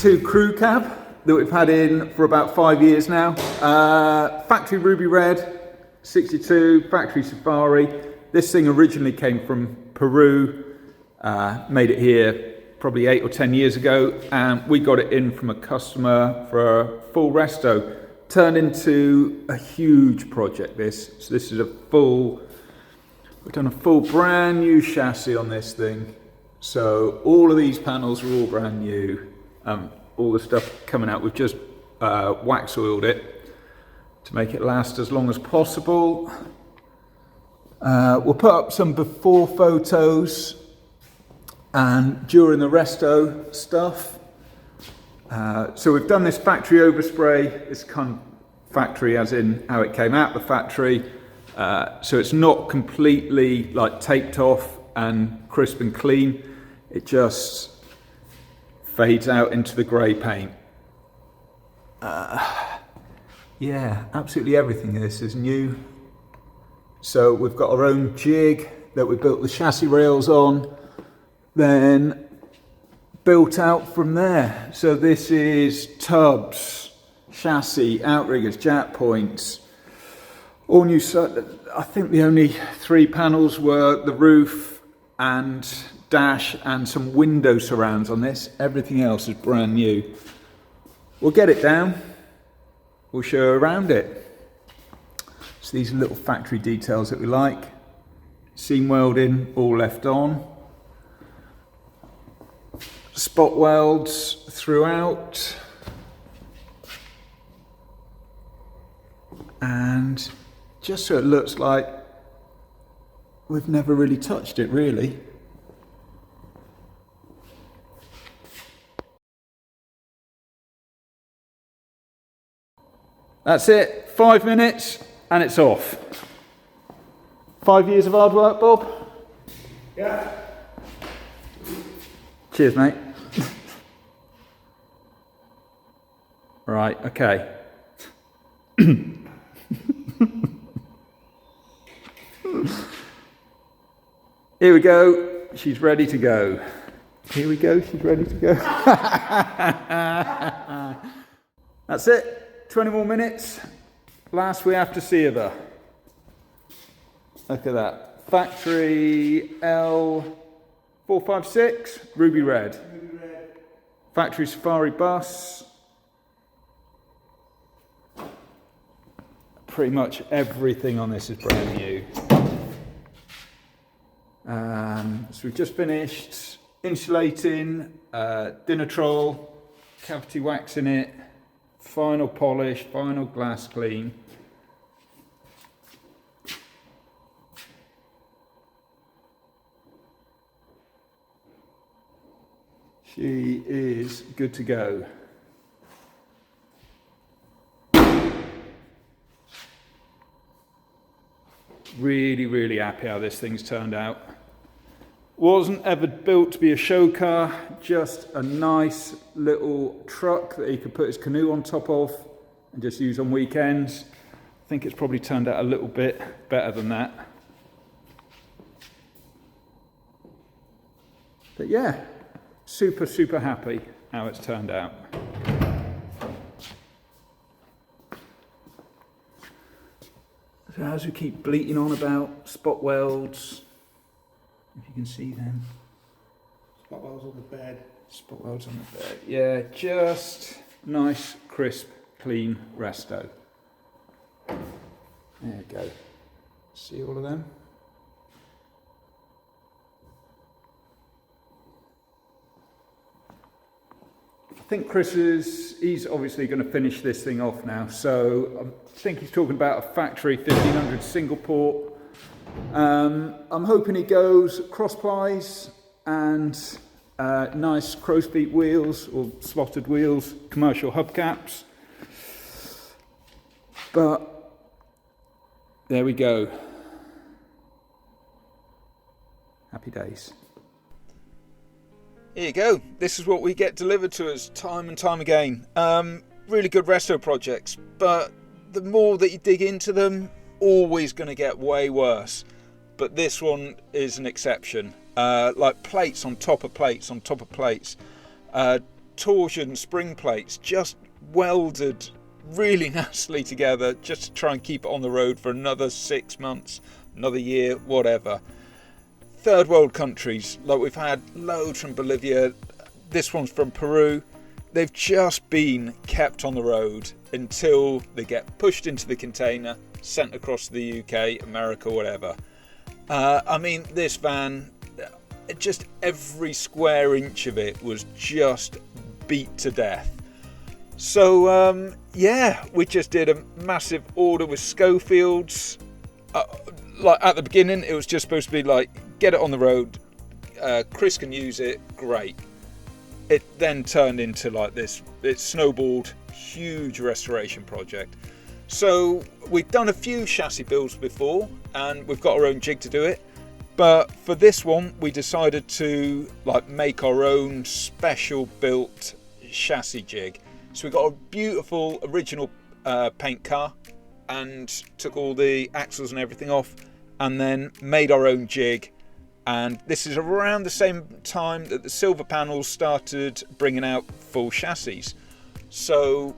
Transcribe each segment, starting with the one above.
62 crew cab that we've had in for about 5 years now. Factory ruby red, 62, factory safari. This thing originally came from Peru, made it here probably 8 or 10 years ago, and we got it in from a customer for a full resto. Turned into a huge project this. So this is we've done a full brand new chassis on this thing. So all of these panels are all brand new. All the stuff coming out, we've just wax oiled it to make it last as long as possible. We'll put up some before photos and during the resto stuff. So we've done this factory overspray. It's kind of factory as in how it came out the factory. So it's not completely like taped off and crisp and clean. It just fades out into the grey paint. Yeah, absolutely everything in this is new. So we've got our own jig that we built the chassis rails on, then built out from there. So this is tubs, chassis, outriggers, jack points, all new. I think the only 3 panels were the roof and dash and some window surrounds on this. Everything else is brand new. We'll get it down, we'll show you around it. So these are little factory details that we like. Seam welding all left on. Spot welds throughout, and just so it looks like we've never really touched it really. That's it, 5 minutes and it's off. 5 years of hard work, Bob? Yeah. Cheers, mate. Right, okay. Here we go. She's ready to go. Here we go. She's ready to go. That's it. 20 more minutes. Last we have to see of her. Look at that. Factory L456, ruby red. Factory safari bus. Pretty much everything on this is brand new. So we've just finished insulating, dinner troll, cavity waxing it, final polish, final glass clean. She is good to go. Really, really happy how this thing's turned out. Wasn't ever built to be a show car, just a nice little truck that he could put his canoe on top of and just use on weekends. I think it's probably turned out a little bit better than that. But yeah, super, super happy how it's turned out. So as we keep bleating on about spot welds, if you can see them. Spot welds on the bed. Spot welds on the bed. Yeah, just nice, crisp, clean resto. There you go. See all of them? I think he's obviously going to finish this thing off now. So I think he's talking about a factory 1500 single port. I'm hoping he goes cross plies and nice crow's feet wheels or slotted wheels, commercial hubcaps. But there we go. Happy days. Here you go. This is what we get delivered to us time and time again. Really good resto projects, but the more that you dig into them, always going to get way worse. But this one is an exception. Like plates on top of plates on top of plates. torsion spring plates just welded really nicely together just to try and keep it on the road for another 6 months, another year, whatever. Third world countries, like we've had loads from Bolivia, this one's from Peru. They've just been kept on the road until they get pushed into the container, sent across to the UK, America, whatever. I mean, this van, just every square inch of it was just beat to death. So yeah, we just did a massive order with Schofields. Like at the beginning, it was just supposed to be like, get it on the road, Chris can use it, great. It then turned into like this, it snowballed, huge restoration project. So we've done a few chassis builds before and we've got our own jig to do it. But for this one, we decided to like make our own special built chassis jig. So we got a beautiful original paint car and took all the axles and everything off and then made our own jig. And this is around the same time that the Silver Panels started bringing out full chassis. So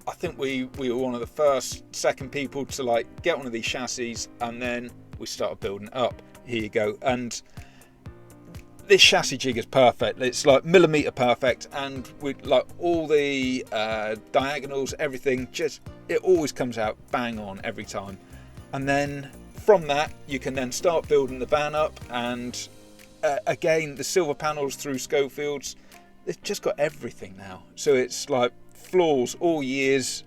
I think we were one of the second people to like get one of these chassis, and then we started building it up. Here you go. And this chassis jig is perfect. It's like millimeter perfect, and with like all the diagonals, everything, just it always comes out bang on every time. And then from that you can then start building the van up, and again the Silver Panels through Schofields, they've just got everything now. So it's like floors all years,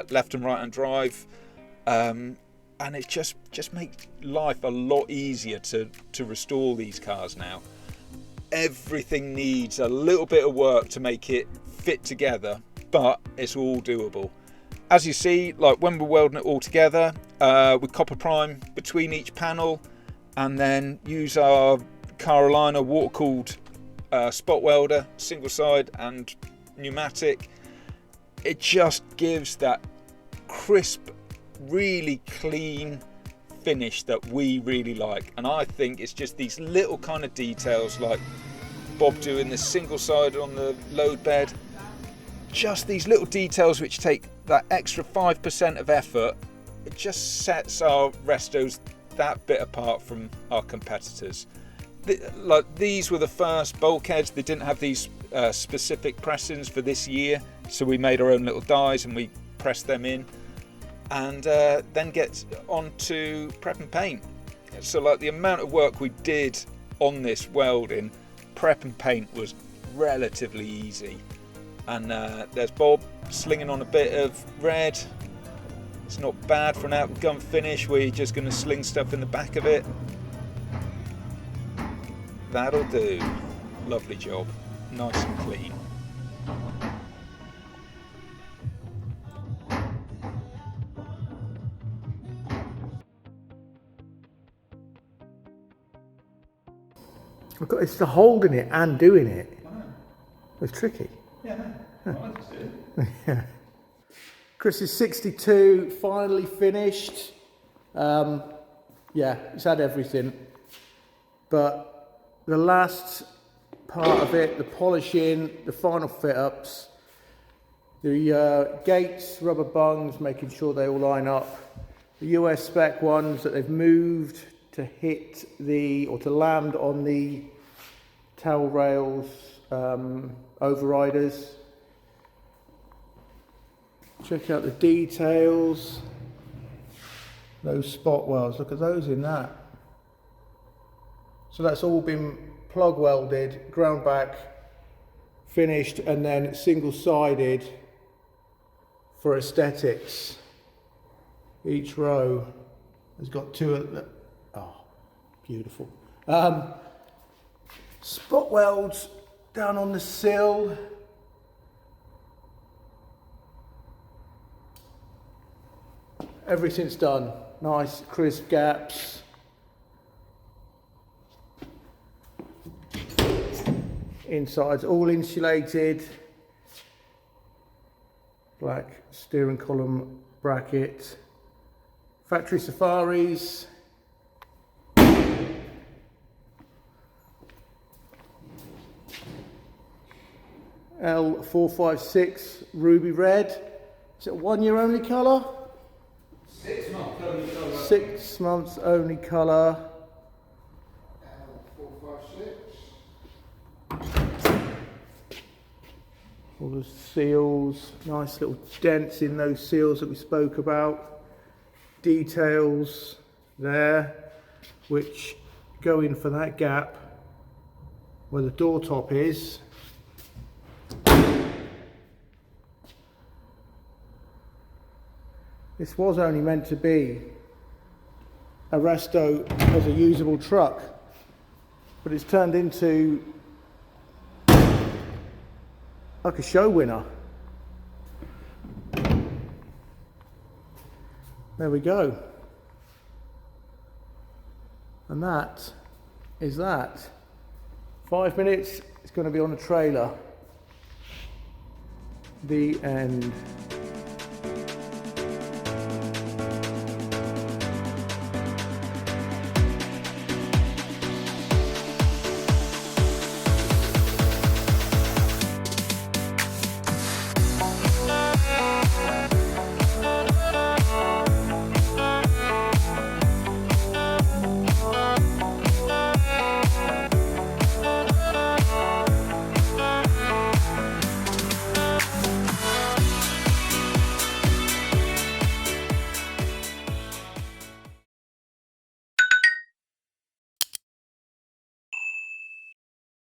left and right hand drive, and it just makes life a lot easier to restore these cars now. Everything needs a little bit of work to make it fit together, but it's all doable. As you see, like when we're welding it all together, we copper prime between each panel and then use our Carolina water-cooled spot welder, single side and pneumatic. It just gives that crisp, really clean finish that we really like. And I think it's just these little kind of details, like Bob doing the single side on the load bed, just these little details which take that extra 5% of effort. It just sets our restos that bit apart from our competitors. Like these were the first bulkheads. They didn't have these specific pressings for this year, so we made our own little dies and we pressed them in, and then get on to prep and paint. So like the amount of work we did on this welding, prep and paint was relatively easy. And there's Bob slinging on a bit of red. It's not bad for an outgun finish where you're just going to sling stuff in the back of it. That'll do. Lovely job. Nice and clean. It's the holding it and doing it. Wow. It's tricky. Yeah, I just did. Yeah. Chris is 62, finally finished. Yeah, he's had everything. But the last part of it, the polishing, the final fit-ups, the gates, rubber bungs, making sure they all line up, the US spec ones that they've moved to hit or to land on the tail rails, overriders. Check out the details. Those spot welds, look at those in that. So that's all been plug welded, ground back, finished, and then single sided for aesthetics. Each row has got two of the, oh, beautiful. Spot welds down on the sill. Everything's done. Nice crisp gaps. Inside's all insulated. Black steering column bracket. Factory safaris. L456 Ruby Red. Is it 1 year only colour? 6 months only colour. 6 months only colour. All the seals, nice little dents in those seals that we spoke about. Details there, which go in for that gap where the door top is. This was only meant to be a resto as a usable truck, but it's turned into like a show winner. There we go. And that is that. 5 minutes, it's going to be on a trailer. The end.